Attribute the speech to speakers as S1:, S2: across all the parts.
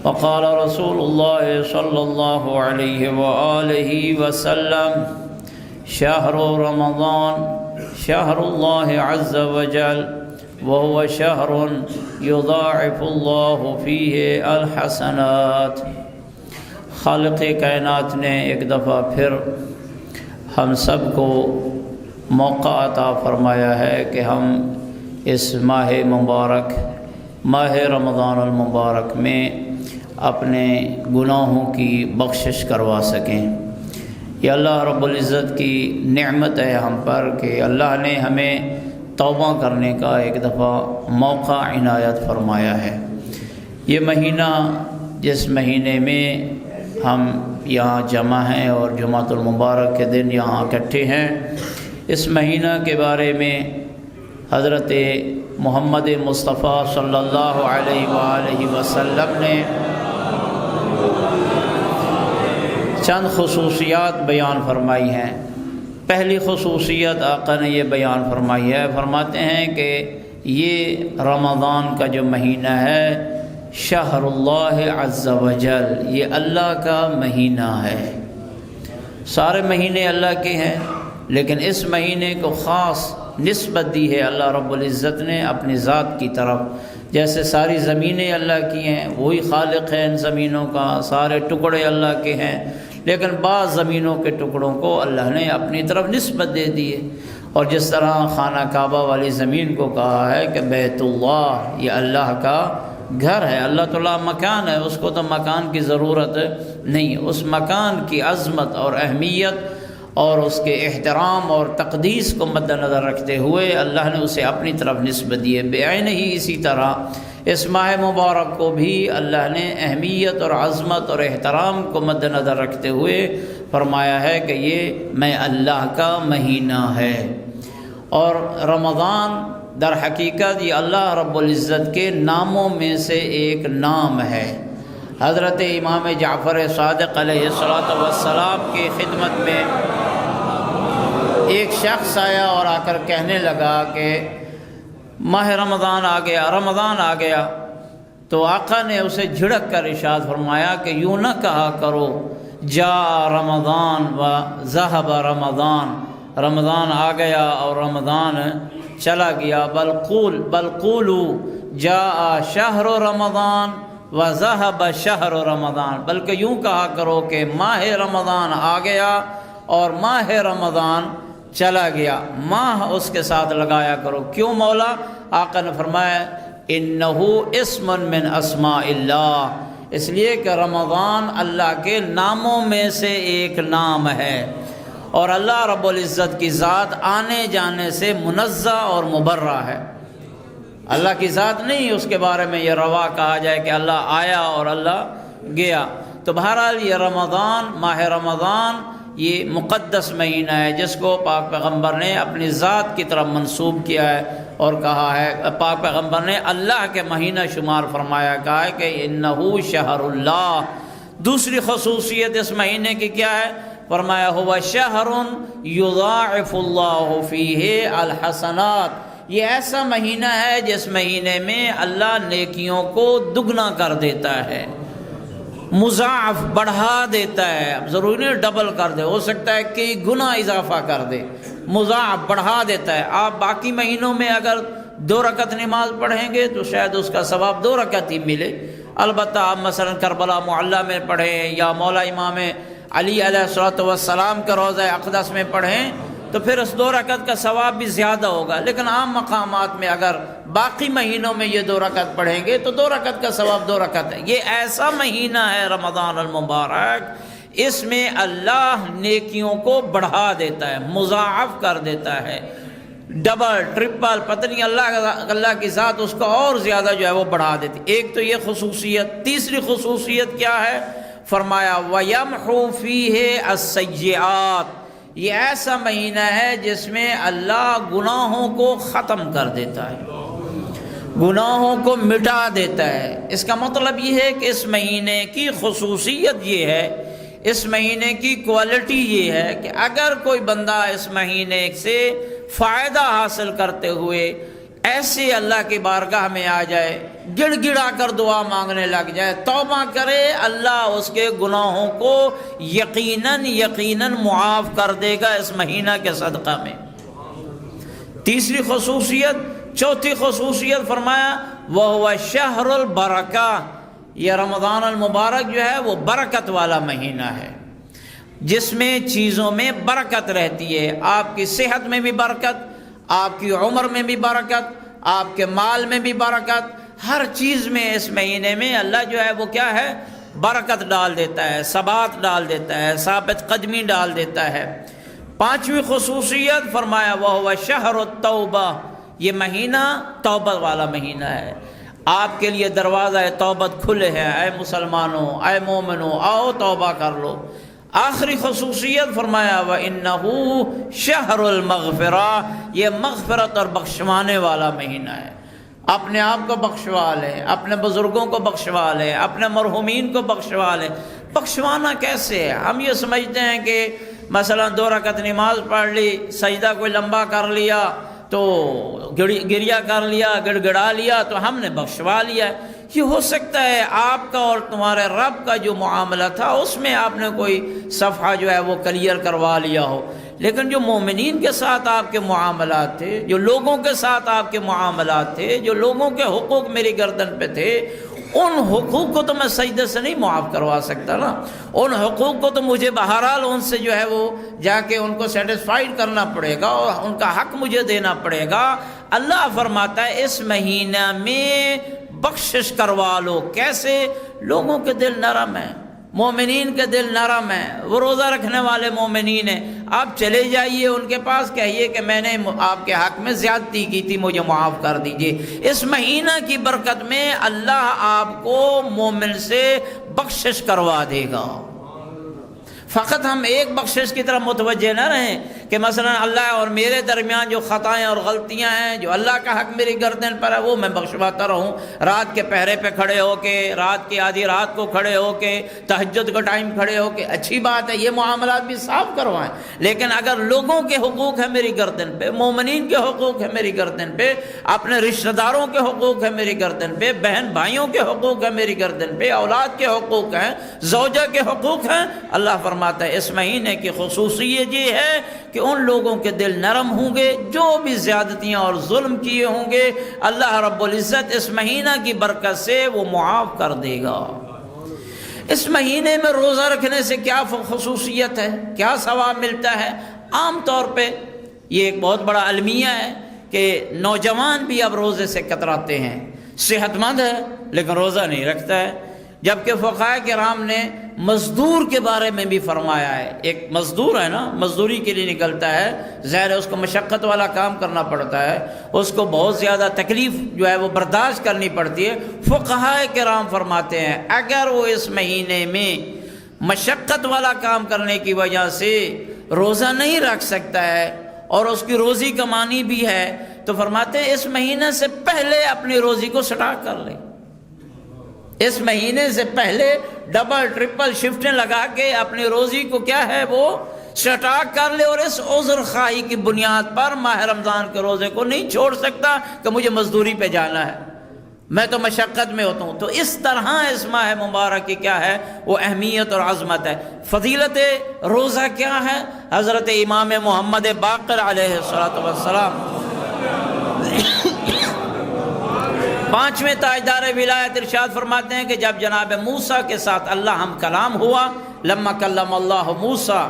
S1: وقال رسول الله صلى الله عليه وآله وسلم شهر رمضان شهر الله عز وجل وهو شهر يضاعف الله فيه الحسنات۔ خالق کائنات نے ایک دفعہ پھر ہم سب کو موقع عطا فرمایا ہے کہ ہم اس ماہ مبارک ماہ رمضان المبارک میں اپنے گناہوں کی بخشش کروا سکیں۔ یہ اللہ رب العزت کی نعمت ہے ہم پر کہ اللہ نے ہمیں توبہ کرنے کا ایک دفعہ موقع عنایت فرمایا ہے۔ یہ مہینہ جس مہینے میں ہم یہاں جمع ہیں اور جمعۃ المبارک کے دن یہاں اکٹھے ہیں، اس مہینہ کے بارے میں حضرت محمد مصطفیٰ صلی اللہ علیہ وآلہ وسلم نے چند خصوصیات بیان فرمائی ہیں۔ پہلی خصوصیت آقا نے یہ بیان فرمائی ہے، فرماتے ہیں کہ یہ رمضان کا جو مہینہ ہے شہر اللہ عز وجل، یہ اللہ کا مہینہ ہے۔ سارے مہینے اللہ کے ہیں لیکن اس مہینے کو خاص نسبت دی ہے اللہ رب العزت نے اپنی ذات کی طرف۔ جیسے ساری زمینیں اللہ کی ہیں، وہی خالق ہے ان زمینوں کا، سارے ٹکڑے اللہ کے ہیں، لیکن بعض زمینوں کے ٹکڑوں کو اللہ نے اپنی طرف نسبت دے دی ہے۔ اور جس طرح خانہ کعبہ والی زمین کو کہا ہے کہ بیت اللہ، یہ اللہ کا گھر ہے، اللہ تعالیٰ مکان ہے، اس کو تو مکان کی ضرورت نہیں۔ اس مکان کی عظمت اور اہمیت اور اس کے احترام اور تقدیس کو مد نظر رکھتے ہوئے اللہ نے اسے اپنی طرف نسبت دی ہے۔ بعین ہی اسی طرح اس ماہ مبارک کو بھی اللہ نے اہمیت اور عظمت اور احترام کو مد نظر رکھتے ہوئے فرمایا ہے کہ یہ میں اللہ کا مہینہ ہے۔ اور رمضان در حقیقت یہ اللہ رب العزت کے ناموں میں سے ایک نام ہے۔ حضرت امام جعفر صادق علیہ السلام کی خدمت میں ایک شخص آیا اور آ کر کہنے لگا کہ ماہ رمضان آ گیا، رمضان آ گیا۔ تو آقا نے اسے جھڑک کر ارشاد فرمایا کہ یوں نہ کہا کرو جاء رمضان و ذهب رمضان، رمضان آ گیا اور رمضان چلا گیا، بل قولوا جاء شہر رمضان وذهب شہر رمضان، بلکہ یوں کہا کرو کہ ماہ رمضان آ گیا اور ماہ رمضان چلا گیا، ماہ اس کے ساتھ لگایا کرو۔ کیوں مولا؟ آقا نے فرمایا انہ اسم من اسماء اللہ، اس لیے کہ رمضان اللہ کے ناموں میں سے ایک نام ہے، اور اللہ رب العزت کی ذات آنے جانے سے منزہ اور مبرہ ہے۔ اللہ کی ذات نہیں اس کے بارے میں یہ روا کہا جائے کہ اللہ آیا اور اللہ گیا۔ تو بہرحال یہ رمضان، ماہ رمضان یہ مقدس مہینہ ہے جس کو پاک پیغمبر نے اپنی ذات کی طرف منسوب کیا ہے اور کہا ہے، پاک پیغمبر نے اللہ کے مہینہ شمار فرمایا، کہا ہے کہ انہ شہر اللہ۔ دوسری خصوصیت اس مہینے کی کیا ہے؟ فرمایا ہوا شہر یضاعف اللہ فیہ الحسنات، یہ ایسا مہینہ ہے جس مہینے میں اللہ نیکیوں کو دگنا کر دیتا ہے، مضاعف بڑھا دیتا ہے۔ اب ضروری نہیں ڈبل کر دے، ہو سکتا ہے کہ گنا اضافہ کر دے، مضاعف بڑھا دیتا ہے۔ آپ باقی مہینوں میں اگر 2 رکعت نماز پڑھیں گے تو شاید اس کا ثواب 2 رکعت ہی ملے، البتہ آپ مثلا کربلا معلیٰ میں پڑھیں یا مولا امام علی علیہ السلام کا روضہ اقدس میں پڑھیں تو پھر اس 2 رکعت کا ثواب بھی زیادہ ہوگا۔ لیکن عام مقامات میں اگر باقی مہینوں میں یہ 2 رکعت پڑھیں گے تو 2 رکعت کا ثواب 2 رکعت ہے۔ یہ ایسا مہینہ ہے رمضان المبارک، اس میں اللہ نیکیوں کو بڑھا دیتا ہے، مضاعف کر دیتا ہے، ڈبل ٹرپل، پتہ نہیں اللہ کی ذات اس کو اور زیادہ جو ہے وہ بڑھا دیتی۔ ایک تو یہ خصوصیت۔ تیسری خصوصیت کیا ہے؟ فرمایا وَيَمْحُو فِيهِ السَّيِّئَاتِ، یہ ایسا مہینہ ہے جس میں اللہ گناہوں کو ختم کر دیتا ہے، گناہوں کو مٹا دیتا ہے۔ اس کا مطلب یہ ہے کہ اس مہینے کی خصوصیت یہ ہے، اس مہینے کی کوالٹی یہ ہے کہ اگر کوئی بندہ اس مہینے سے فائدہ حاصل کرتے ہوئے ایسے اللہ کی بارگاہ میں آ جائے، گڑ گڑا کر دعا مانگنے لگ جائے، توبہ کرے، اللہ اس کے گناہوں کو یقیناً معاف کر دے گا اس مہینہ کے صدقہ میں۔ تیسری خصوصیت، چوتھی خصوصیت فرمایا وَهُوَ شَهْرُ الْبَرَكَةِ، یہ رمضان المبارک جو ہے وہ برکت والا مہینہ ہے، جس میں چیزوں میں برکت رہتی ہے، آپ کی صحت میں بھی برکت، آپ کی عمر میں بھی برکت، آپ کے مال میں بھی برکت، ہر چیز میں اس مہینے میں اللہ جو ہے وہ کیا ہے، برکت ڈال دیتا ہے، ثبات ڈال دیتا ہے، ثابت قدمی ڈال دیتا ہے۔ پانچویں خصوصیت فرمایا وَهُوَ شَهْرُ التَّوْبَةِ، یہ مہینہ توبہ والا مہینہ ہے، آپ کے لیے دروازہ توبت کھلے ہیں، اے مسلمانوں، اے مومنوں، آؤ توبہ کر لو۔ آخری خصوصیت فرمایا وَإِنَّهُ شَهْرُ الْمَغْفِرَةِ، یہ مغفرت اور بخشوانے والا مہینہ ہے، اپنے آپ کو بخشوا لیں، اپنے بزرگوں کو بخشوا لیں، اپنے مرحومین کو بخشوا لیں۔ بخشوانا کیسے ہے؟ ہم یہ سمجھتے ہیں کہ مثلا 2 رکعت نماز پڑھ لی، سجدہ کوئی لمبا کر لیا تو گریہ کر لیا، گڑ گڑا لیا تو ہم نے بخشوا لیا ہے۔ یہ ہو سکتا ہے آپ کا اور تمہارے رب کا جو معاملہ تھا اس میں آپ نے کوئی صفحہ جو ہے وہ کلیئر کروا لیا ہو، لیکن جو مومنین کے ساتھ آپ کے معاملات تھے، جو لوگوں کے ساتھ آپ کے معاملات تھے، جو لوگوں کے حقوق میری گردن پہ تھے، ان حقوق کو تو میں سجدے سے نہیں معاف کروا سکتا نا، ان حقوق کو تو مجھے بہرحال ان سے جو ہے وہ جا کے ان کو سیٹسفائیڈ کرنا پڑے گا اور ان کا حق مجھے دینا پڑے گا۔ اللہ فرماتا ہے اس مہینہ میں بخشش کروا لو۔ کیسے؟ لوگوں کے دل نرم ہیں، مومنین کے دل نرم ہیں، وہ روزہ رکھنے والے مومنین ہیں، آپ چلے جائیے ان کے پاس، کہیے کہ میں نے آپ کے حق میں زیادتی کی تھی، مجھے معاف کر دیجئے۔ اس مہینہ کی برکت میں اللہ آپ کو مومن سے بخشش کروا دے گا۔ فقط ہم ایک بخشش کی طرف متوجہ نہ رہیں کہ مثلا اللہ اور میرے درمیان جو خطائیں اور غلطیاں ہیں، جو اللہ کا حق میری گردن پر ہے وہ میں بخشواتا رہوں، رات کے پہرے پہ کھڑے ہو کے، رات کی آدھی رات کو کھڑے ہو کے، تہجد کا ٹائم کھڑے ہو کے، اچھی بات ہے، یہ معاملات بھی صاف کروائیں، لیکن اگر لوگوں کے حقوق ہیں میری گردن پہ، مومنین کے حقوق ہیں میری گردن پہ، اپنے رشتہ داروں کے حقوق ہیں میری گردن پہ، بہن بھائیوں کے حقوق ہیں میری گردن پہ، اولاد کے حقوق ہیں، زوجہ کے حقوق ہیں، اللہ فرماتا ہے اس مہینے کی خصوصیت یہ ہے کہ ان لوگوں کے دل نرم ہوں گے جو بھی زیادتیاں اور ظلم کیے ہوں گے، اللہ رب العزت اس مہینہ کی برکت سے وہ معاف کر دے گا۔ اس مہینے میں روزہ رکھنے سے کیا خصوصیت ہے، کیا ثواب ملتا ہے؟ عام طور پہ یہ ایک بہت بڑا المیہ ہے کہ نوجوان بھی اب روزے سے کتراتے ہیں، صحت مند ہے لیکن روزہ نہیں رکھتا ہے، جبکہ فقہاء کرام نے مزدور کے بارے میں بھی فرمایا ہے۔ ایک مزدور ہے نا، مزدوری کے لیے نکلتا ہے، ظاہر ہے اس کو مشقت والا کام کرنا پڑتا ہے، اس کو بہت زیادہ تکلیف جو ہے وہ برداشت کرنی پڑتی ہے۔ فقہاء کرام فرماتے ہیں اگر وہ اس مہینے میں مشقت والا کام کرنے کی وجہ سے روزہ نہیں رکھ سکتا ہے اور اس کی روزی کمانی بھی ہے تو فرماتے ہیں اس مہینے سے پہلے اپنی روزی کو سٹاک کر لے، اس مہینے سے پہلے ڈبل ٹرپل شفٹیں لگا کے اپنی روزی کو کیا ہے وہ سٹاک کر لے، اور اس عذر خواہی کی بنیاد پر ماہ رمضان کے روزے کو نہیں چھوڑ سکتا کہ مجھے مزدوری پہ جانا ہے، میں تو مشقت میں ہوتا ہوں۔ تو اس طرح اس ماہ مبارک کی کیا ہے وہ اہمیت اور عظمت ہے۔ فضیلت روزہ کیا ہے؟ حضرت امام محمد باقر علیہ السلام 5ویں تاجدار ولایت ارشاد فرماتے ہیں کہ جب جناب موسیٰ کے ساتھ اللہ ہم کلام ہوا، لما کلم اللہ موسیٰ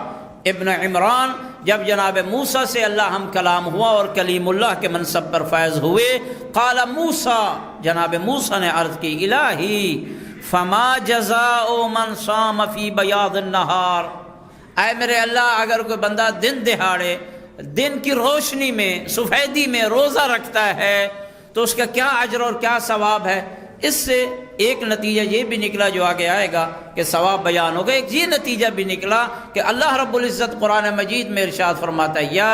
S1: ابن عمران، جب جناب موسیٰ سے اللہ ہم کلام ہوا اور کلیم اللہ کے منصب پر فائز ہوئے، قال موسیٰ، جناب موسیٰ نے عرض کی الہی فما جزاء من صام فی بیاض النہار، اے میرے اللہ اگر کوئی بندہ دن دہاڑے دن کی روشنی میں سفیدی میں روزہ رکھتا ہے تو اس کا کیا اجر اور کیا ثواب ہے؟ اس سے ایک نتیجہ یہ بھی نکلا جو آگے آئے گا کہ ثواب بیان ہوگا، ایک یہ نتیجہ بھی نکلا کہ اللہ رب العزت قرآن مجید میں ارشاد فرماتا ہے یا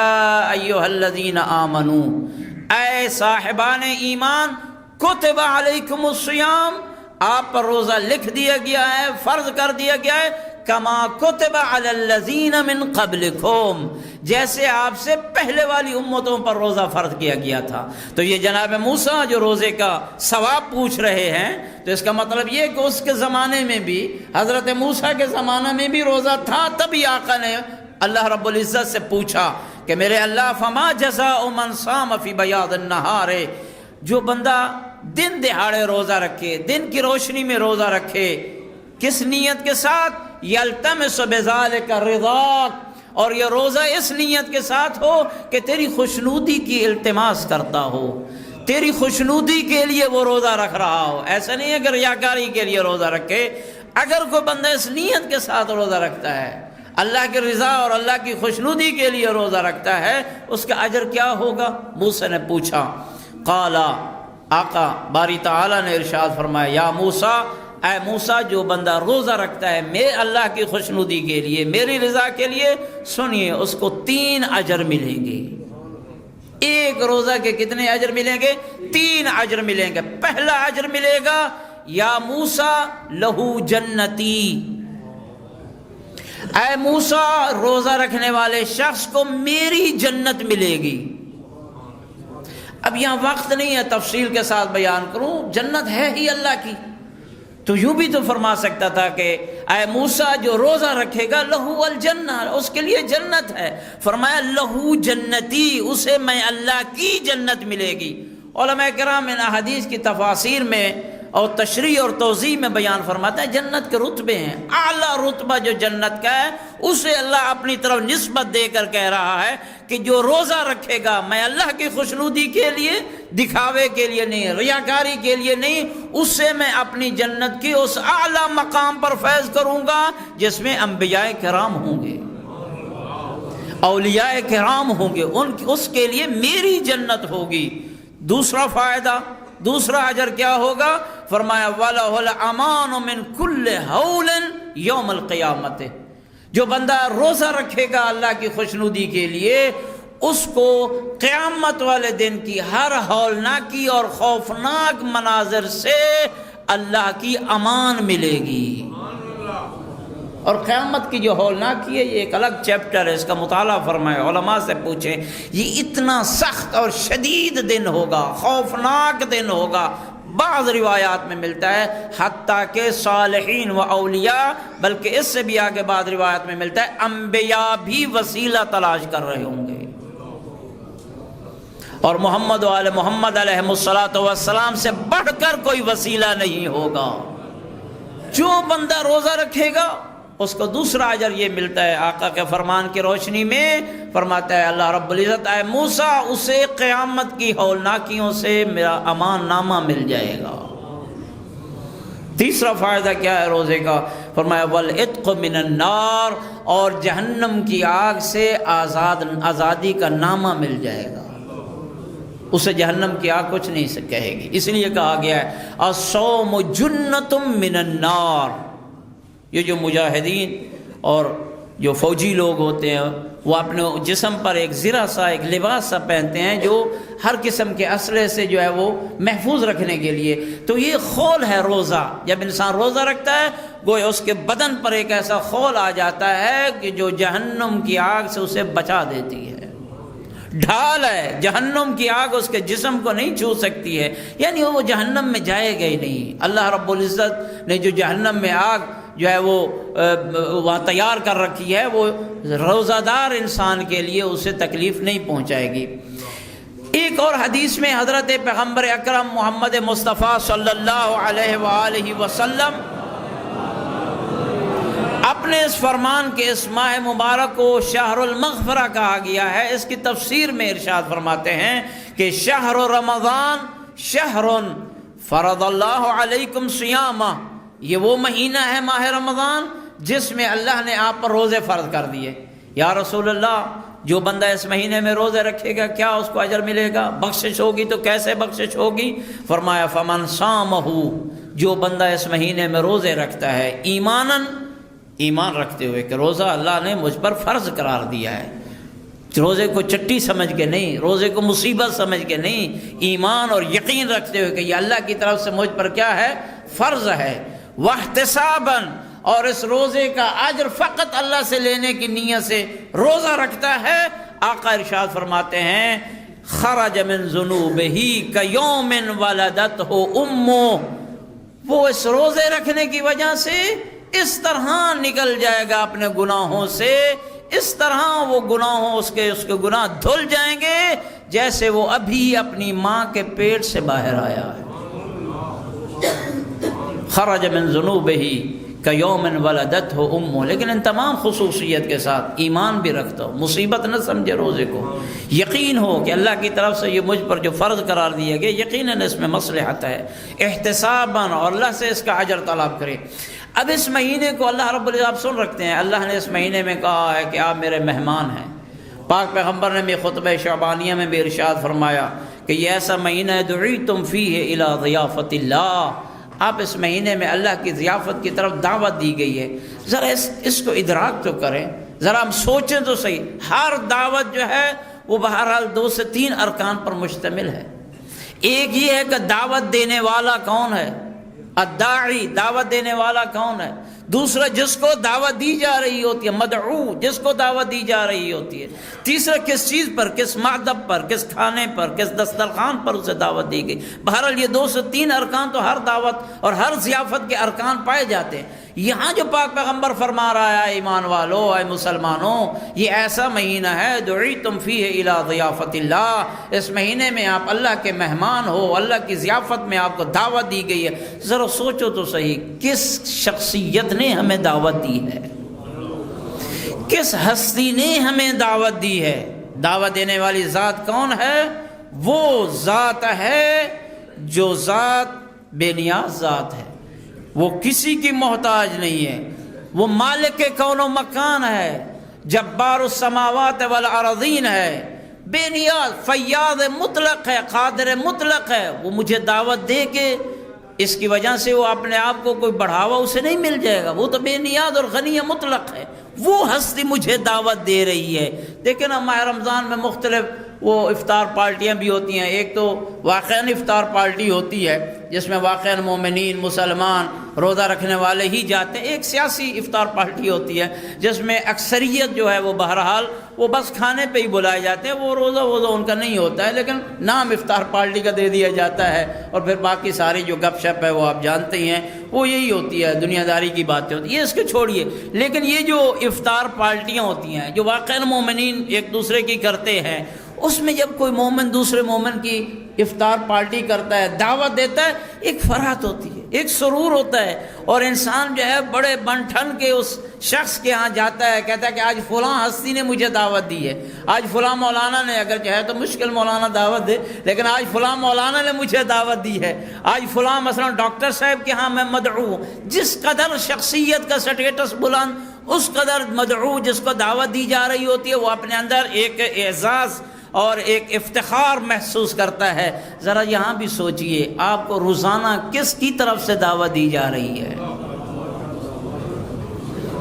S1: ایھا الذین آمنوا، اے صاحبان ایمان، کتب علیکم الصیام، آپ پر روزہ لکھ دیا گیا ہے، فرض کر دیا گیا ہے، کما کتب علی الذین من قبلکم، جیسے آپ سے پہلے والی امتوں پر روزہ فرض کیا گیا تھا۔ تو یہ جناب موسیٰ جو روزے کا ثواب پوچھ رہے ہیں، تو اس کا مطلب یہ کہ اس کے زمانے میں بھی، حضرت موسیٰ کے زمانے میں بھی روزہ تھا، تبھی آقا نے اللہ رب العزت سے پوچھا کہ میرے اللہ فما جزاء من صام فی بیاض النہار، جو بندہ دن دہاڑے روزہ رکھے، دن کی روشنی میں روزہ رکھے، کس نیت کے ساتھ؟ یلتمس بذالک رضاک، اور یہ روزہ اس نیت کے ساتھ ہو کہ تیری خوشنودی کی التماس کرتا ہو، تیری خوشنودی کے لیے وہ روزہ رکھ رہا ہو، ایسا نہیں ہے کہ ریاکاری کے لیے روزہ رکھے۔ اگر کوئی بندہ اس نیت کے ساتھ روزہ رکھتا ہے، اللہ کی رضا اور اللہ کی خوشنودی کے لیے روزہ رکھتا ہے، اس کا اجر کیا ہوگا؟ موسیٰ نے پوچھا، قال، آقا باری تعالیٰ نے ارشاد فرمایا، یا موسیٰ، اے موسیٰ، جو بندہ روزہ رکھتا ہے میں اللہ کی خوشنودی کے لیے، میری رضا کے لیے، سنیے اس کو 3 اجر ملیں گے۔ ایک روزہ کے کتنے اجر ملیں گے؟ 3 اجر ملیں گے۔ پہلا اجر ملے گا، یا موسیٰ لہو جنتی، اے موسیٰ روزہ رکھنے والے شخص کو میری جنت ملے گی۔ اب یہاں وقت نہیں ہے تفصیل کے ساتھ بیان کروں، جنت ہے ہی اللہ کی، تو یوں بھی تو فرما سکتا تھا کہ اے موسیٰ جو روزہ رکھے گا لہو الجنہ، اس کے لیے جنت ہے۔ فرمایا لہو جنتی، اسے میں اللہ کی جنت ملے گی۔ علماء کرام ان احادیث کی تفاسیر میں اور تشریح اور توضیح میں بیان فرماتا ہے جنت کے رتبے ہیں، اعلیٰ رتبہ جو جنت کا ہے اسے اللہ اپنی طرف نسبت دے کر کہہ رہا ہے کہ جو روزہ رکھے گا میں اللہ کی خوشنودی کے لیے، دکھاوے کے لیے نہیں، ریاکاری کے لیے نہیں، اس سے میں اپنی جنت کی اس اعلیٰ مقام پر فیض کروں گا جس میں انبیاء کرام ہوں گے، اولیاء کرام ہوں گے، اس کے لیے میری جنت ہوگی۔ دوسرا فائدہ، دوسرا اجر کیا ہوگا؟ فرمایا وَلَهُ الْأَمَانُ مِنْ كُلِّ هَوْلٍ يَوْمَ الْقِيَامَةِ، جو بندہ روزہ رکھے گا اللہ کی خوشنودی کے لیے، اس کو قیامت والے دن کی ہر ہولناکی اور خوفناک مناظر سے اللہ کی امان ملے گی۔ اور قیامت کی جو ہولناکی ہے یہ ایک الگ چیپٹر ہے، اس کا مطالعہ فرمائے، علماء سے پوچھیں، یہ اتنا سخت اور شدید دن ہوگا، خوفناک دن ہوگا۔ بعض روایات میں ملتا ہے حتیٰ کہ صالحین و اولیاء، بلکہ اس سے بھی آگے بعض روایات میں ملتا ہے انبیاء بھی وسیلہ تلاش کر رہے ہوں گے، اور محمد و آل محمد علیہ السلام سے بڑھ کر کوئی وسیلہ نہیں ہوگا۔ جو بندہ روزہ رکھے گا اس کو دوسرا اجر یہ ملتا ہے، آقا کے فرمان کی روشنی میں فرماتا ہے اللہ رب العزت، اے موسیٰ اسے قیامت کی ہولناکیوں سے میرا امان نامہ مل جائے گا۔ تیسرا فائدہ کیا ہے روزے کا؟ فرمایا والعتق من النار، اور جہنم کی آگ سے آزادی کا نامہ مل جائے گا، اسے جہنم کی آگ کچھ نہیں کہے گی۔ اس لیے کہا گیا ہے الصوم جنۃ من النار، یہ جو مجاہدین اور جو فوجی لوگ ہوتے ہیں وہ اپنے جسم پر ایک زرہ سا، ایک لباس سا پہنتے ہیں جو ہر قسم کے اسلحے سے جو ہے وہ محفوظ رکھنے کے لیے، تو یہ خول ہے روزہ۔ جب انسان روزہ رکھتا ہے گویا اس کے بدن پر ایک ایسا خول آ جاتا ہے کہ جو جہنم کی آگ سے اسے بچا دیتی ہے، ڈھال ہے، جہنم کی آگ اس کے جسم کو نہیں چھو سکتی ہے، یعنی وہ جہنم میں جائے گا ہی نہیں۔ اللہ رب العزت نے جو جہنم میں آگ جو ہے وہ وہاں تیار کر رکھی ہے، وہ روزہ دار انسان کے لیے اسے تکلیف نہیں پہنچائے گی۔ ایک اور حدیث میں حضرت پیغمبر اکرم محمد مصطفیٰ صلی اللہ علیہ وآلہ وسلم اپنے اس فرمان کے اس ماہ مبارک کو شہر المغفرہ کہا گیا ہے، اس کی تفسیر میں ارشاد فرماتے ہیں کہ شہر رمضان شہر فرض اللہ علیکم صیامہ، یہ وہ مہینہ ہے ماہ رمضان جس میں اللہ نے آپ پر روزے فرض کر دیے۔ یا رسول اللہ جو بندہ اس مہینے میں روزے رکھے گا کیا اس کو اجر ملے گا؟ بخشش ہوگی تو کیسے بخشش ہوگی؟ فرمایا فمن صامہ، جو بندہ اس مہینے میں روزے رکھتا ہے ایمان رکھتے ہوئے کہ روزہ اللہ نے مجھ پر فرض قرار دیا ہے، روزے کو چٹی سمجھ کے نہیں، روزے کو مصیبت سمجھ کے نہیں، ایمان اور یقین رکھتے ہوئے کہ یہ اللہ کی طرف سے مجھ پر کیا ہے؟ فرض ہے۔ واحتساباً، اور اس روزے کا اجر فقط اللہ سے لینے کی نیت سے روزہ رکھتا ہے، آقا ارشاد فرماتے ہیں خرج من ذنوبہ کیوم ولدتہ امہ، وہ اس روزے رکھنے کی وجہ سے اس طرح نکل جائے گا اپنے گناہوں سے، اس طرح وہ گناہوں اس کے گناہ دھل جائیں گے جیسے وہ ابھی اپنی ماں کے پیٹ سے باہر آیا ہے۔ خرج من ذنوبہ کیوم ولدتہ امہ، لیکن ان تمام خصوصیت کے ساتھ ایمان بھی رکھتا ہو، مصیبت نہ سمجھے روزے کو، یقین ہو کہ اللہ کی طرف سے یہ مجھ پر جو فرض قرار دیا گیا یقیناً اس میں مصلحت ہے، احتساباً، اور اللہ سے اس کا اجر طلب کرے۔ اب اس مہینے کو اللہ رب العزت سن رکھتے ہیں، اللہ نے اس مہینے میں کہا ہے کہ آپ میرے مہمان ہیں۔ پاک پیغمبر نے بھی خطبہ شعبانیہ میں بھی ارشاد فرمایا کہ یہ ایسا مہینہ ہے دعیتم فیہ الی ضیافت اللہ، آپ اس مہینے میں اللہ کی ضیافت کی طرف دعوت دی گئی ہے۔ ذرا اس کو ادراک تو کریں، ذرا ہم سوچیں تو صحیح، ہر دعوت جو ہے وہ بہرحال 2 سے 3 ارکان پر مشتمل ہے۔ ایک یہ ہے کہ دعوت دینے والا کون ہے، الداعی، دعوت دینے والا کون ہے۔ دوسرا جس کو دعوت دی جا رہی ہوتی ہے، مدعو، جس کو دعوت دی جا رہی ہوتی ہے۔ تیسرا کس چیز پر، کس مادب پر، کس کھانے پر، کس دسترخوان پر اسے دعوت دی گئی۔ بہرحال یہ 2 سے 3 ارکان تو ہر دعوت اور ہر ضیافت کے ارکان پائے جاتے ہیں۔ یہاں جو پاک پیغمبر فرما رہا ہے ایمان والو، اے مسلمانوں، یہ ایسا مہینہ ہے دعیتم فیہ الی ضیافت اللہ، اس مہینے میں آپ اللہ کے مہمان ہو، اللہ کی ضیافت میں آپ کو دعوت دی گئی ہے۔ ذرا سوچو تو صحیح، کس شخصیت نے ہمیں دعوت دی ہے، کس ہستی نے ہمیں دعوت دی ہے؟ دعوت دینے والی ذات کون ہے؟ وہ ذات ہے جو ذات بے نیاز ذات ہے، وہ کسی کی محتاج نہیں ہے، وہ مالک کون و مکان ہے، جبار السماوات والارضین ہے، بے نیاز، فیاض مطلق ہے، قادر مطلق ہے۔ وہ مجھے دعوت دے کے اس کی وجہ سے وہ اپنے آپ کو کوئی بڑھاوا اسے نہیں مل جائے گا، وہ تو بے نیاز اور غنی مطلق ہے، وہ ہستی مجھے دعوت دے رہی ہے۔ دیکھیں نا، ماہ رمضان میں مختلف وہ افطار پارٹیاں بھی ہوتی ہیں۔ ایک تو واقعاً افطار پارٹی ہوتی ہے جس میں واقعاً مومنین، مسلمان، روزہ رکھنے والے ہی جاتے ہیں۔ ایک سیاسی افطار پارٹی ہوتی ہے جس میں اکثریت جو ہے وہ بہرحال وہ بس کھانے پہ ہی بلائے جاتے ہیں، وہ روزہ ان کا نہیں ہوتا ہے، لیکن نام افطار پارٹی کا دے دیا جاتا ہے، اور پھر باقی ساری جو گپ شپ ہے وہ آپ جانتے ہی ہیں، وہ یہی ہوتی ہے، دنیا داری کی باتیں ہوتی ہیں، یہ اس کے چھوڑیے۔ لیکن یہ جو افطار پارٹیاں ہوتی ہیں جو واقعاً مومنین ایک دوسرے کی کرتے ہیں، اس میں جب کوئی مومن دوسرے مومن کی افطار پارٹی کرتا ہے، دعوت دیتا ہے، ایک فرحت ہوتی ہے، ایک سرور ہوتا ہے، اور انسان جو ہے بڑے بن ٹھن کے اس شخص کے ہاں جاتا ہے، کہتا ہے کہ آج فلاں ہستی نے مجھے دعوت دی ہے، آج فلاں مولانا نے، اگر جو ہے تو مشکل مولانا دعوت دے، لیکن آج فلاں مولانا نے مجھے دعوت دی ہے، آج فلاں مثلا ڈاکٹر صاحب کے ہاں میں مدعو ہوں۔ جس قدر شخصیت کا سٹیٹس بلند، اس قدر مدعو جس کو دعوت دی جا رہی ہوتی ہے وہ اپنے اندر ایک اعزاز اور ایک افتخار محسوس کرتا ہے۔ ذرا یہاں بھی سوچئے، آپ کو روزانہ کس کی طرف سے دعوت دی جا رہی ہے؟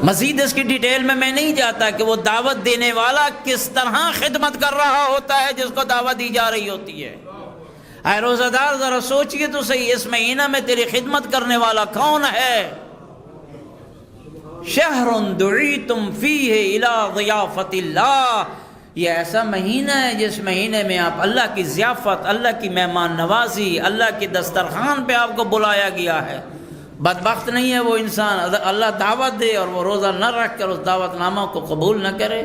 S1: مزید اس کی ڈیٹیل میں نہیں جاتا کہ وہ دعوت دینے والا کس طرح خدمت کر رہا ہوتا ہے جس کو دعوت دی جا رہی ہوتی ہے۔ اے روزہ دار، ذرا سوچئے تو صحیح، اس مہینہ میں تیری خدمت کرنے والا کون ہے؟ شہر دعیتم فیہ الی ضیافت اللہ، یہ ایسا مہینہ ہے جس مہینے میں آپ اللہ کی ضیافت، اللہ کی مہمان نوازی، اللہ کی دسترخوان پہ آپ کو بلایا گیا ہے۔ بدبخت نہیں ہے وہ انسان، اللہ دعوت دے اور وہ روزہ نہ رکھ کر اس دعوت نامہ کو قبول نہ کرے،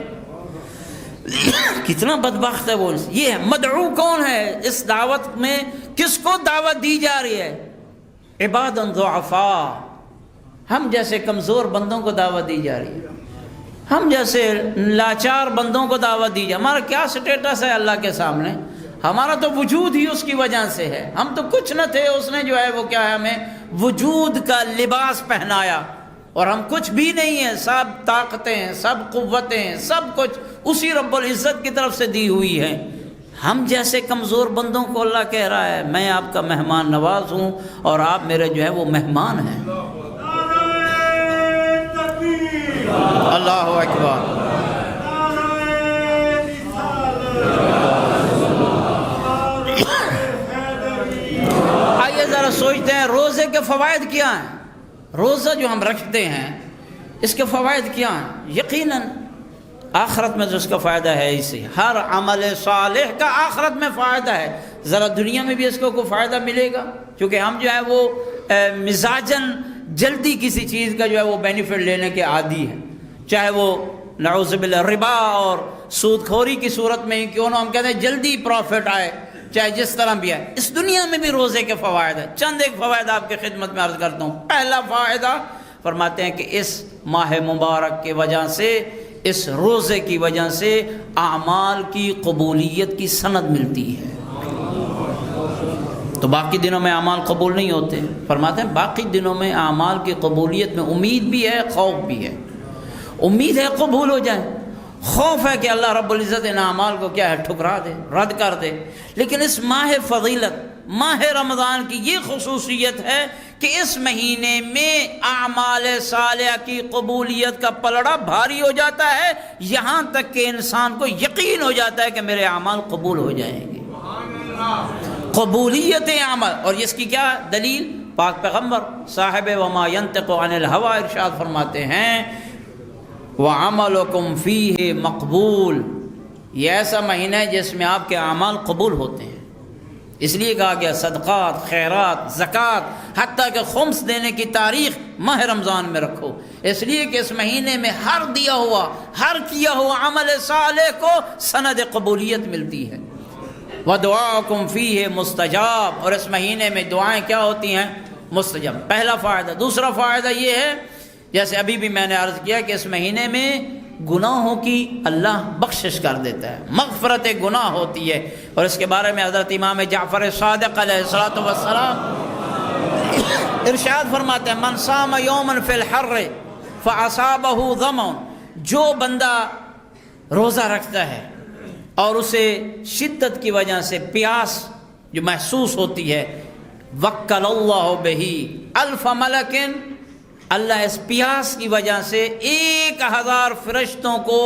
S1: کتنا بدبخت ہے وہ انسان۔ یہ مدعو کون ہے اس دعوت میں؟ کس کو دعوت دی جا رہی ہے؟ عباد ضعفاء، ہم جیسے کمزور بندوں کو دعوت دی جا رہی ہے، ہم جیسے لاچار بندوں کو دعوت دی جائے۔ ہمارا کیا سٹیٹس ہے اللہ کے سامنے؟ ہمارا تو وجود ہی اس کی وجہ سے ہے، ہم تو کچھ نہ تھے، اس نے جو ہے وہ کیا ہے ہمیں وجود کا لباس پہنایا، اور ہم کچھ بھی نہیں ہیں، سب طاقتیں، سب قوتیں، سب کچھ اسی رب العزت کی طرف سے دی ہوئی ہیں۔ ہم جیسے کمزور بندوں کو اللہ کہہ رہا ہے میں آپ کا مہمان نواز ہوں اور آپ میرے جو ہے وہ مہمان ہیں۔ اللہ اکبر۔ آئیے ذرا سوچتے ہیں روزے کے فوائد کیا ہیں۔ روزہ جو ہم رکھتے ہیں اس کے فوائد کیا ہیں؟ یقیناً آخرت میں تو اس کا فائدہ ہے ہی سے، ہر عمل صالح کا آخرت میں فائدہ ہے، ذرا دنیا میں بھی اس کو کوئی فائدہ ملے گا، کیونکہ ہم جو ہے وہ مزاجاً جلدی کسی چیز کا جو ہے وہ بینیفٹ لینے کے عادی ہیں، چاہے وہ نعوذ باللہ ربا اور سود خوری کی صورت میں ہی کیوں نہ، ہم کہتے ہیں جلدی پروفٹ آئے، چاہے جس طرح بھی آئے۔ اس دنیا میں بھی روزے کے فوائد ہیں، چند ایک فوائد آپ کی خدمت میں عرض کرتا ہوں۔ پہلا فائدہ فرماتے ہیں کہ اس ماہ مبارک کی وجہ سے، اس روزے کی وجہ سے اعمال کی قبولیت کی سند ملتی ہے۔ تو باقی دنوں میں اعمال قبول نہیں ہوتے، فرماتے ہیں باقی دنوں میں اعمال کی قبولیت میں امید بھی ہے، خوف بھی ہے۔ امید ہے قبول ہو جائے، خوف ہے کہ اللہ رب العزت ان اعمال کو کیا ہے ٹھکرا دے، رد کر دے۔ لیکن اس ماہ فضیلت، ماہ رمضان کی یہ خصوصیت ہے کہ اس مہینے میں اعمال صالحہ کی قبولیت کا پلڑا بھاری ہو جاتا ہے، یہاں تک کہ انسان کو یقین ہو جاتا ہے کہ میرے اعمال قبول ہو جائیں گے۔ قبولیت عمل، اور اس کی کیا دلیل؟ پاک پیغمبر صاحب وما ينطق عن الهوى ارشاد فرماتے ہیں وَعَمَلُكُمْ فِيهِ مقبول، یہ ایسا مہینہ ہے جس میں آپ کے اعمال قبول ہوتے ہیں۔ اس لیے کہا گیا صدقات، خیرات، زکوٰۃ، حتیٰ کہ خمس دینے کی تاریخ ماہ رمضان میں رکھو، اس لیے کہ اس مہینے میں ہر دیا ہوا، ہر کیا ہوا عمل صالح کو سند قبولیت ملتی ہے۔ وَدُعَاءُكُمْ فِيهِ مُسْتَجَاب، اور اس مہینے میں دعائیں کیا ہوتی ہیں؟ مستجاب۔ پہلا فائدہ۔ دوسرا فائدہ یہ ہے، جیسے ابھی بھی میں نے عرض کیا کہ اس مہینے میں گناہوں کی اللہ بخشش کر دیتا ہے، مغفرت گناہ ہوتی ہے، اور اس کے بارے میں حضرت امام جعفر صادق علیہ السلام ارشاد فرماتے ہیں من صام یوما فی الحر فاصابہ ظمأ، جو بندہ روزہ رکھتا ہے اور اسے شدت کی وجہ سے پیاس جو محسوس ہوتی ہے، وکل اللہ بہ الف ملک، اللہ اس پیاس کی وجہ سے 1000 فرشتوں کو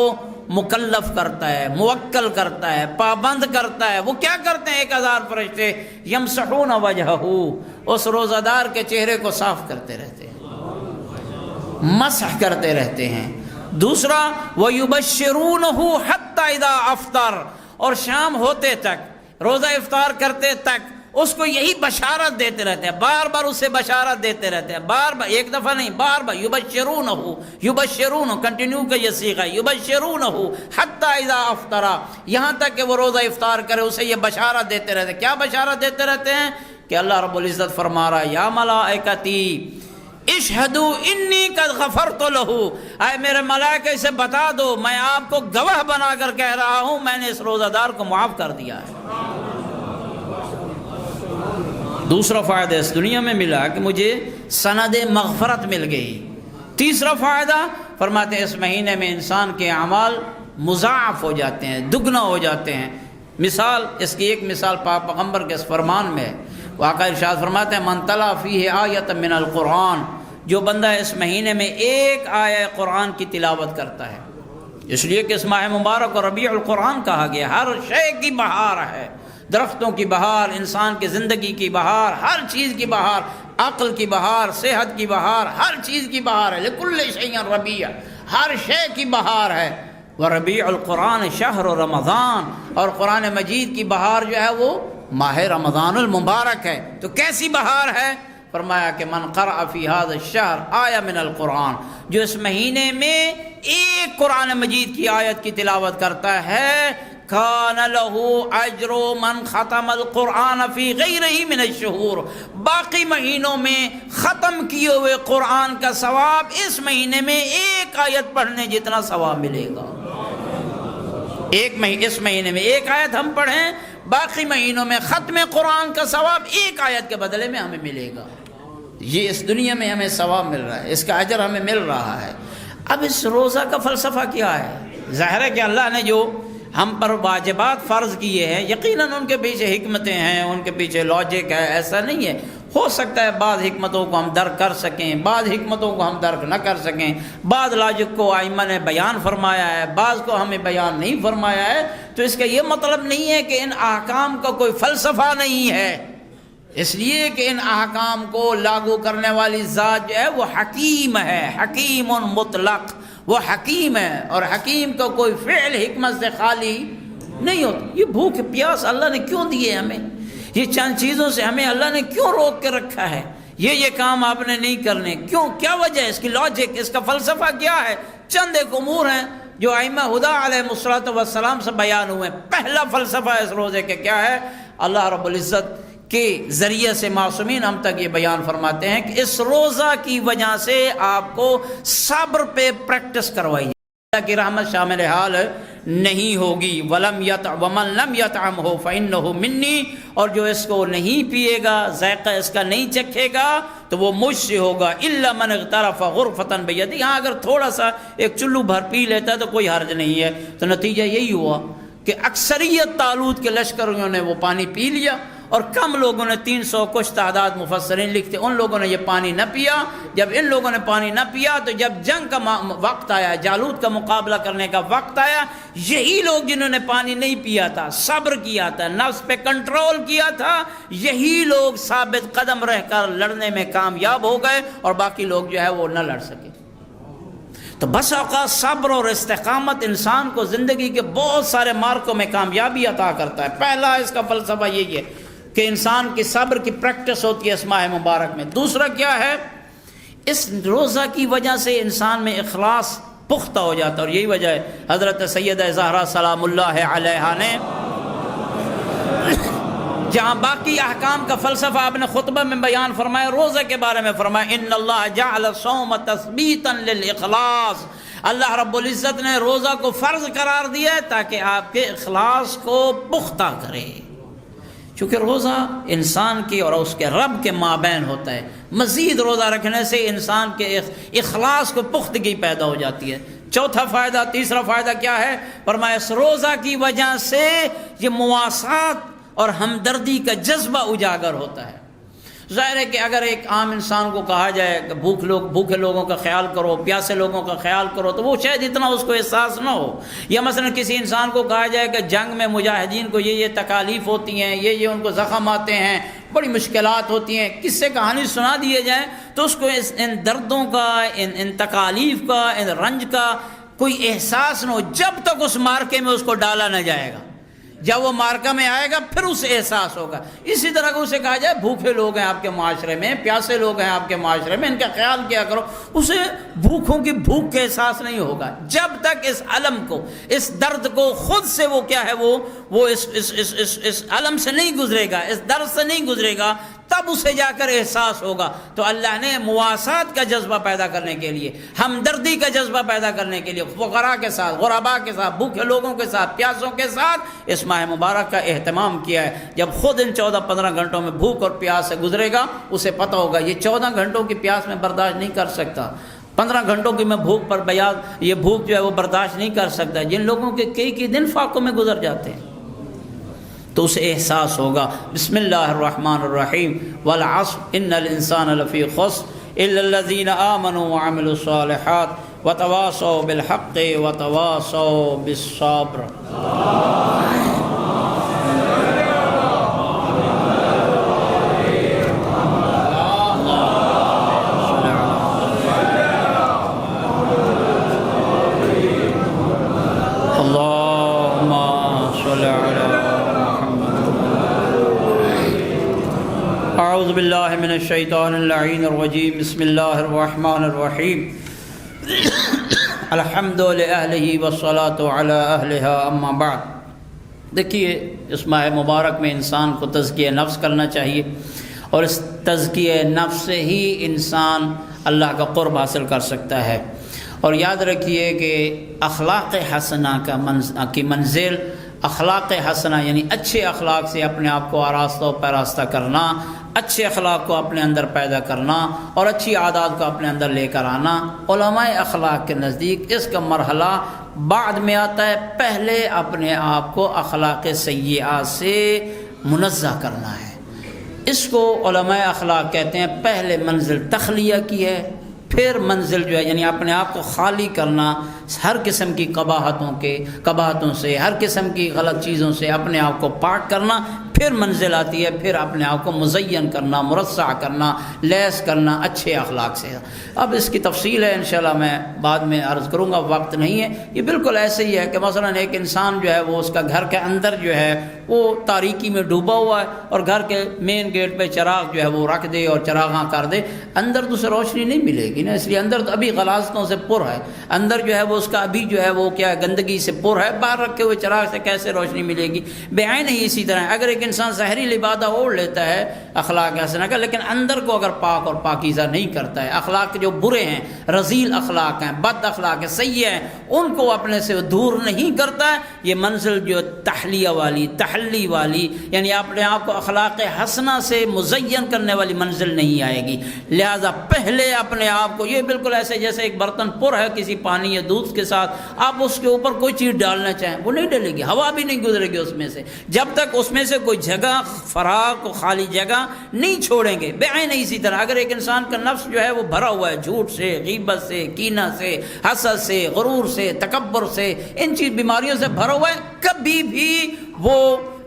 S1: مکلف کرتا ہے، موکل کرتا ہے، پابند کرتا ہے۔ وہ کیا کرتے ہیں 1000 فرشتے؟ یمسحون وجہہ، اس روزہ دار کے چہرے کو صاف کرتے رہتے ہیں، مسح کرتے رہتے ہیں۔ دوسرا وَيُبَشِّرُونَهُ حَتَّى إِذَا أَفْطَرَ، اور شام ہوتے تک، روزہ افطار کرتے تک اس کو یہی بشارت دیتے رہتے ہیں، بار بار اسے بشارت دیتے رہتے ہیں، بار بار، ایک دفعہ نہیں، بار بار یبشرون، کنٹینیو کا یہ صیغہ ہے، یبشرونہ حتی اذا افطر، یہاں تک کہ وہ روزہ افطار کرے اسے یہ بشارت دیتے رہتے ہیں۔ کیا بشارت دیتے رہتے ہیں؟ کہ اللہ رب العزت فرما رہا ہے یا ملائکتی اشہدوا انی قد غفرت لہ، اے میرے ملائکہ اسے بتا دو میں آپ کو گواہ بنا کر کہہ رہا ہوں میں نے اس روزہ دار کو معاف کر دیا ہے۔ دوسرا فائدہ اس دنیا میں ملا کہ مجھے سند مغفرت مل گئی۔ تیسرا فائدہ فرماتے ہیں اس مہینے میں انسان کے اعمال مضاعف ہو جاتے ہیں، دگنا ہو جاتے ہیں۔ مثال، اس کی ایک مثال پاک پیغمبر کے اس فرمان میں ہے، واقعہ ارشاد فرماتے ہیں من تلا فیہ آیۃ من القرآن، جو بندہ اس مہینے میں ایک آیہ قرآن کی تلاوت کرتا ہے، اس لیے کہ اس ماہ مبارک کو ربیع القرآن کہا گیا، ہر شے کی بہار ہے، درختوں کی بہار، انسان کی زندگی کی بہار، ہر چیز کی بہار، عقل کی بہار، صحت کی بہار، ہر چیز کی بہار ہے، لکل شیء ربیع، ہر شے کی بہار ہے۔ وربیع القرآن شہر رمضان، اور قرآن مجید کی بہار جو ہے وہ ماہ رمضان المبارک ہے۔ تو کیسی بہار ہے؟ فرمایا کہ من قرأ فی ھذا الشہر آیہ من القرآن، جو اس مہینے میں ایک قرآن مجید کی آیت کی تلاوت کرتا ہے، کان لہ اجر من ختم القرآن فی غیرہ من الشہور، باقی مہینوں میں ختم کیے ہوئے قرآن کا ثواب اس مہینے میں ایک آیت پڑھنے جتنا ثواب ملے گا۔ اس مہینے میں ایک آیت ہم پڑھیں، باقی مہینوں میں ختم قرآن کا ثواب ایک آیت کے بدلے میں ہمیں ملے گا۔ یہ اس دنیا میں ہمیں ثواب مل رہا ہے، اس کا اجر ہمیں مل رہا ہے۔ اب اس روزہ کا فلسفہ کیا ہے؟ ظاہر ہے کہ اللہ نے جو ہم پر واجبات فرض کیے ہیں، یقیناً ان کے پیچھے حکمتیں ہیں، ان کے پیچھے لاجک ہے، ایسا نہیں ہے۔ ہو سکتا ہے بعض حکمتوں کو ہم درک کر سکیں، بعض حکمتوں کو ہم درک نہ کر سکیں، بعض لاجک کو ائمہ نے بیان فرمایا ہے، بعض کو ہمیں بیان نہیں فرمایا ہے۔ تو اس کا یہ مطلب نہیں ہے کہ ان احکام کا کوئی فلسفہ نہیں ہے، اس لیے کہ ان احکام کو لاگو کرنے والی ذات جو ہے وہ حکیم ہے، حکیم مطلق، وہ حکیم ہے، اور حکیم کا کوئی فعل حکمت سے خالی نہیں ہوتا۔ یہ بھوک پیاس اللہ نے کیوں دیے ہمیں؟ یہ چند چیزوں سے ہمیں اللہ نے کیوں روک کے رکھا ہے؟ یہ کام آپ نے نہیں کرنے، کیوں؟ کیا وجہ ہے؟ اس کی لاجک، اس کا فلسفہ کیا ہے؟ چند ایک امور ہیں جو ائمہ ہدیٰ علیہ الصلوۃ والسلام سے بیان ہوئے۔ پہلا فلسفہ اس روزے کے کیا ہے؟ اللہ رب العزت کے ذریعے سے معصومین ہم تک یہ بیان فرماتے ہیں کہ اس روزہ کی وجہ سے آپ کو صبر پہ پریکٹس کروائی اللہ کی رحمت شامل حال نہیں ہوگی۔ وَمَن لَمْ يَطْعَمْهُ فَإِنَّهُ مِنِّي، اور جو اس کو نہیں پیے گا، ذائقہ اس کا نہیں چکھے گا تو وہ مجھ سے ہوگا۔ إِلَّا مَنْ اغْتَرَفَ غُرْفَةً بِيَدِهِ، ہاں اگر تھوڑا سا ایک چلو بھر پی لیتا ہے تو کوئی حرج نہیں ہے۔ تو نتیجہ یہی ہوا کہ اکثریت طالوت کے لشکریوں نے وہ پانی پی لیا، اور کم لوگوں نے 300 کچھ تعداد مفسرین لکھتے ان لوگوں نے یہ پانی نہ پیا۔ جب ان لوگوں نے پانی نہ پیا تو جب جنگ کا وقت آیا، جالوت کا مقابلہ کرنے کا وقت آیا، یہی لوگ جنہوں نے پانی نہیں پیا تھا، صبر کیا تھا، نفس پہ کنٹرول کیا تھا، یہی لوگ ثابت قدم رہ کر لڑنے میں کامیاب ہو گئے، اور باقی لوگ جو ہے وہ نہ لڑ سکے۔ تو بس اوقات صبر اور استقامت انسان کو زندگی کے بہت سارے مارکوں میں کامیابی عطا کرتا ہے۔ پہلا اس کا فلسفہ یہی ہے کہ انسان کی صبر کی پریکٹس ہوتی ہے اس ماہ مبارک میں۔ دوسرا کیا ہے؟ اس روزہ کی وجہ سے انسان میں اخلاص پختہ ہو جاتا ہے، اور یہی وجہ ہے حضرت سیدہ زہرا سلام اللہ علیہا نے جہاں باقی احکام کا فلسفہ آپ نے خطبہ میں بیان فرمایا، روزہ کے بارے میں فرمایا ان اللہ جعل الصوم تثبیتا للاخلاص، اللہ رب العزت نے روزہ کو فرض قرار دیا ہے تاکہ آپ کے اخلاص کو پختہ کرے، چونکہ روزہ انسان کی اور اس کے رب کے مابین ہوتا ہے۔ مزید روزہ رکھنے سے انسان کے اخلاص کو پختگی پیدا ہو جاتی ہے۔ چوتھا فائدہ، تیسرا فائدہ کیا ہے؟ فرمایا اس روزہ کی وجہ سے یہ مواسات اور ہمدردی کا جذبہ اجاگر ہوتا ہے۔ ظاہر ہے کہ اگر ایک عام انسان کو کہا جائے کہ بھوکے لوگوں کا خیال کرو، پیاسے لوگوں کا خیال کرو، تو وہ شاید اتنا اس کو احساس نہ ہو۔ یا مثلا کسی انسان کو کہا جائے کہ جنگ میں مجاہدین کو یہ تکالیف ہوتی ہیں، یہ ان کو زخم آتے ہیں، بڑی مشکلات ہوتی ہیں، قصے کہانی سنا دیے جائیں تو اس کو ان دردوں کا، ان تکالیف کا، ان رنج کا کوئی احساس نہ ہو جب تک اس مارکے میں اس کو ڈالا نہ جائے گا۔ جب وہ مارکہ میں آئے گا پھر اسے احساس ہوگا۔ اسی طرح کہ اسے کہا جائے بھوکے لوگ ہیں آپ کے معاشرے میں، پیاسے لوگ ہیں آپ کے معاشرے میں، ان کا خیال کیا کرو، اسے بھوکوں کی بھوک کے احساس نہیں ہوگا جب تک اس علم کو، اس درد کو خود سے وہ کیا ہے وہ اس علم سے نہیں گزرے گا، اس درد سے نہیں گزرے گا، تب اسے جا کر احساس ہوگا۔ تو اللہ نے مواسات کا جذبہ پیدا کرنے کے لیے، ہمدردی کا جذبہ پیدا کرنے کے لیے فقراء کے ساتھ، غرباء کے ساتھ، بھوکے لوگوں کے ساتھ، پیاسوں کے ساتھ اس ماہ مبارک کا اہتمام کیا ہے۔ جب خود ان 14-15 گھنٹوں میں بھوک اور پیاس سے گزرے گا اسے پتہ ہوگا یہ 14 گھنٹوں کی پیاس میں برداشت نہیں کر سکتا، 15 گھنٹوں کی میں بھوک پر یہ بھوک جو ہے وہ برداشت نہیں کر سکتا۔ جن لوگوں کے کئی دن فاقوں میں گزر جاتے ہیں تو اسے احساس ہوگا۔ بسم اللہ الرحمن الرحیم والعصر ان الانسان لفی خسر الا الذین آمنوا وعملوا الصالحات وتواصوا بالحق وتواصوا بالصبر۔ اعوذ باللہ من الشیطان اللعین الرجیم بسم اللہ الرحمن الرحیم الحمد لأہلہ والصلاة علی اہلہا اما بعد۔ دیکھیے اس ماہ مبارک میں انسان کو تزکیہ نفس کرنا چاہیے، اور اس تزکیہ نفس سے ہی انسان اللہ کا قرب حاصل کر سکتا ہے۔ اور یاد رکھیے کہ اخلاق حسنہ کی منزل، اخلاق حسنہ یعنی اچھے اخلاق سے اپنے آپ کو آراستہ و پیراستہ کرنا، اچھے اخلاق کو اپنے اندر پیدا کرنا اور اچھی عادات کو اپنے اندر لے کر آنا۔ علماء اخلاق کے نزدیک اس کا مرحلہ بعد میں آتا ہے، پہلے اپنے آپ کو اخلاق سیئہ سے منزہ کرنا ہے۔ اس کو علماء اخلاق کہتے ہیں پہلے منزل تخلیہ کی ہے، پھر منزل جو ہے یعنی اپنے آپ کو خالی کرنا ہر قسم کی قباحتوں سے، ہر قسم کی غلط چیزوں سے اپنے آپ کو پاک کرنا، پھر منزل آتی ہے، پھر اپنے آپ کو مزین کرنا، مرصع کرنا، لیس کرنا اچھے اخلاق سے۔ اب اس کی تفصیل ہے انشاءاللہ میں بعد میں عرض کروں گا، وقت نہیں ہے۔ یہ بالکل ایسے ہی ہے کہ مثلا ایک انسان جو ہے وہ اس کا گھر کے اندر جو ہے وہ تاریکی میں ڈوبا ہوا ہے، اور گھر کے مین گیٹ پہ چراغ جو ہے وہ رکھ دے اور چراغاں کر دے، اندر تو اسے روشنی نہیں ملے گی نا، اس لیے اندر تو ابھی غلاظتوں سے پر ہے، اندر جو ہے وہ اس کا ابھی جو ہے وہ کیا گندگی سے پر ہے، باہر رکھے ہوئے چراغ سے کیسے روشنی ملے گی؟ بعین ہی اسی طرح اگر ایک انسان ظاہری لبادہ اوڑھ لیتا ہے اخلاق حسنہ کا، لیکن اندر کو اگر پاک اور پاکیزہ نہیں کرتا ہے، اخلاق جو برے ہیں، رذیل اخلاق ہیں، بد اخلاق ہیں، سیئے ہیں، ان کو اپنے سے دور نہیں کرتا ہے، یہ منزل جو تحلیہ والی، تحلی والی، یعنی اپنے آپ کو اخلاق حسنہ سے مزین کرنے والی منزل نہیں آئے گی۔ لہذا پہلے اپنے آپ کو، یہ بالکل ایسے جیسے ایک برتن پر ہے کسی پانی یا دودھ کے ساتھ، آپ اس کے اوپر کوئی چیز ڈالنا چاہیں وہ نہیں ڈلے گی، ہوا بھی نہیں گزرے گی اس میں سے، جب تک اس میں سے کوئی جگہ فراغ خالی جگہ نہیں چھوڑیں گے۔ بعین اسی طرح اگر ایک انسان کا نفس جو ہے وہ بھرا ہوا ہے جھوٹ سے، غیبت سے، کینہ سے، حسد سے، غرور سے، تکبر سے، ان چیز بیماریوں سے بھرا ہوا ہے، کبھی بھی وہ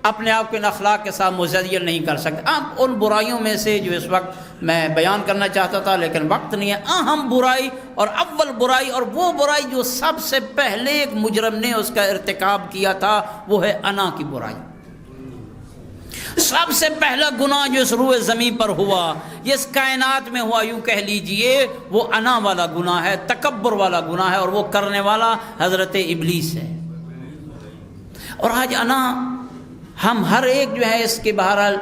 S1: اپنے آپ کو ان اخلاق کے ساتھ مزین نہیں کر سکتے۔ اب ان برائیوں میں سے جو اس وقت میں بیان کرنا چاہتا تھا لیکن وقت نہیں ہے، اہم برائی اور اول برائی، اور وہ برائی جو سب سے پہلے ایک مجرم نے اس کا ارتکاب کیا تھا، وہ ہے انا کی برائی۔ سب سے پہلا گناہ جو اس روئے زمین پر ہوا، یہ اس کائنات میں ہوا، یوں کہہ لیجئے وہ انا والا گناہ ہے، تکبر والا گناہ ہے، اور وہ کرنے والا حضرت ابلیس ہے۔ اور آج انا ہم ہر ایک جو ہے اس کے بہرحال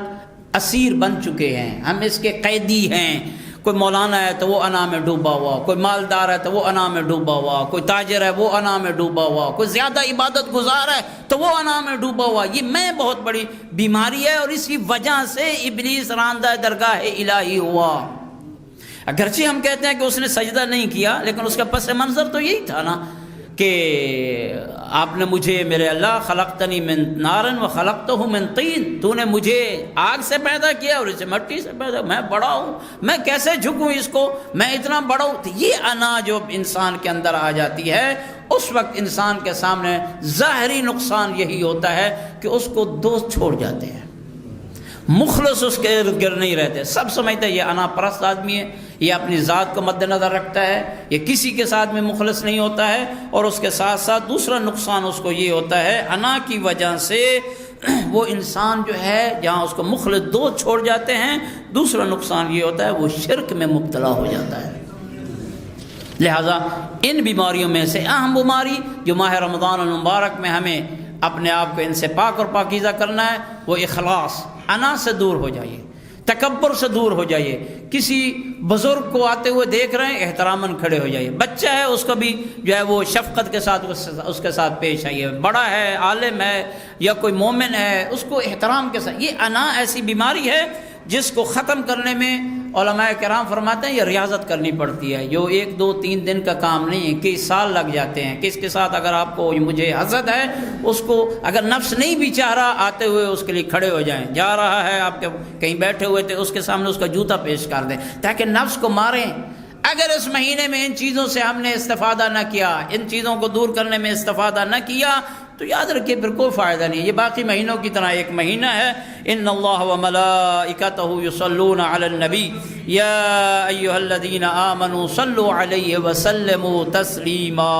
S1: اسیر بن چکے ہیں، ہم اس کے قیدی ہیں۔ کوئی مولانا ہے تو وہ انا میں ڈوبا ہوا، کوئی مالدار ہے تو وہ انا میں ڈوبا ہوا، کوئی تاجر ہے وہ انا میں ڈوبا ہوا، کوئی زیادہ عبادت گزار ہے تو وہ انا میں ڈوبا ہوا۔ یہ میں بہت بڑی بیماری ہے، اور اسی وجہ سے ابلیس راندہ درگاہ الہی ہوا۔ اگرچہ ہم کہتے ہیں کہ اس نے سجدہ نہیں کیا، لیکن اس کا پس منظر تو یہی تھا نا کہ آپ نے مجھے، میرے اللہ، خلقتنی من نار و خلقتہ من طین، تو نے مجھے آگ سے پیدا کیا اور اسے مٹی سے پیدا، میں بڑا ہوں، میں کیسے جھکوں اس کو، میں اتنا بڑا ہوں۔ تو یہ انا جو انسان کے اندر آ جاتی ہے، اس وقت انسان کے سامنے ظاہری نقصان یہی ہوتا ہے کہ اس کو دوست چھوڑ جاتے ہیں، مخلص اس کے ارد گرد نہیں رہتے۔ سب سمجھتے ہیں یہ انا پرست آدمی ہے، یہ اپنی ذات کو مد نظر رکھتا ہے، یہ کسی کے ساتھ میں مخلص نہیں ہوتا ہے۔ اور اس کے ساتھ ساتھ دوسرا نقصان اس کو یہ ہوتا ہے، انا کی وجہ سے وہ انسان جو ہے جہاں اس کو مخلص دوست چھوڑ جاتے ہیں، دوسرا نقصان یہ ہوتا ہے وہ شرک میں مبتلا ہو جاتا ہے۔ لہذا ان بیماریوں میں سے اہم بیماری جو ماہ رمضان المبارک میں ہمیں اپنے آپ کو ان سے پاک اور پاکیزہ کرنا ہے، وہ اخلاص، انا سے دور ہو جائیے، تکبر سے دور ہو جائیے۔ کسی بزرگ کو آتے ہوئے دیکھ رہے ہیں، احتراماً کھڑے ہو جائیے۔ بچہ ہے اس کو بھی جو ہے وہ شفقت کے ساتھ اس کے ساتھ پیش آئیے۔ بڑا ہے، عالم ہے یا کوئی مومن ہے، اس کو احترام کے ساتھ۔ یہ انا ایسی بیماری ہے جس کو ختم کرنے میں علماء کرام فرماتے ہیں یہ ریاضت کرنی پڑتی ہے، جو 1 2 3 دن کا کام نہیں ہے، کئی سال لگ جاتے ہیں۔ کس کے ساتھ اگر آپ کو مجھے حسد ہے، اس کو اگر نفس نہیں بھی چاہ رہا، آتے ہوئے اس کے لیے کھڑے ہو جائیں۔ جا رہا ہے آپ کے کہیں بیٹھے ہوئے تھے، اس کے سامنے اس کا جوتا پیش کر دیں تاکہ نفس کو ماریں۔ اگر اس مہینے میں ان چیزوں سے ہم نے استفادہ نہ کیا، ان چیزوں کو دور کرنے میں استفادہ نہ کیا، تو یاد رکھیے پھر کوئی فائدہ نہیں ہے۔ یہ باقی مہینوں کی طرح ایک مہینہ ہے۔ ان اللہ وملائکتہ یصلون علی النبی یا ایھا الذین آمنوا صلوا علیہ وسلموا تسلیما۔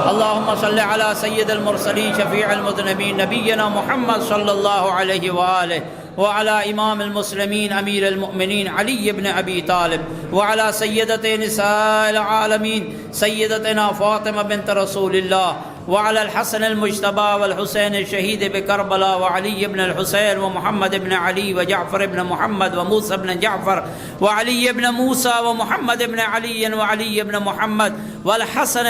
S1: اللہم صل علی سید المرسلین شفیع المذنبین نبینا محمد صلی اللہ علیہ وآلہ وعلى امام المسلمین امیر المؤمنین علی بن ابی طالب وعلى سیدۃ نساء العالمین سیدتنا فاطمہ بنت رسول اللہ وعلى الحسن المجتبى والحسين الشهيد بكربلاء وعلي بن الحسين ومحمد بن علي وجعفر بن محمد وموسى بن جعفر وعلي بن موسى ومحمد بن علي وعلي بن محمد والحسن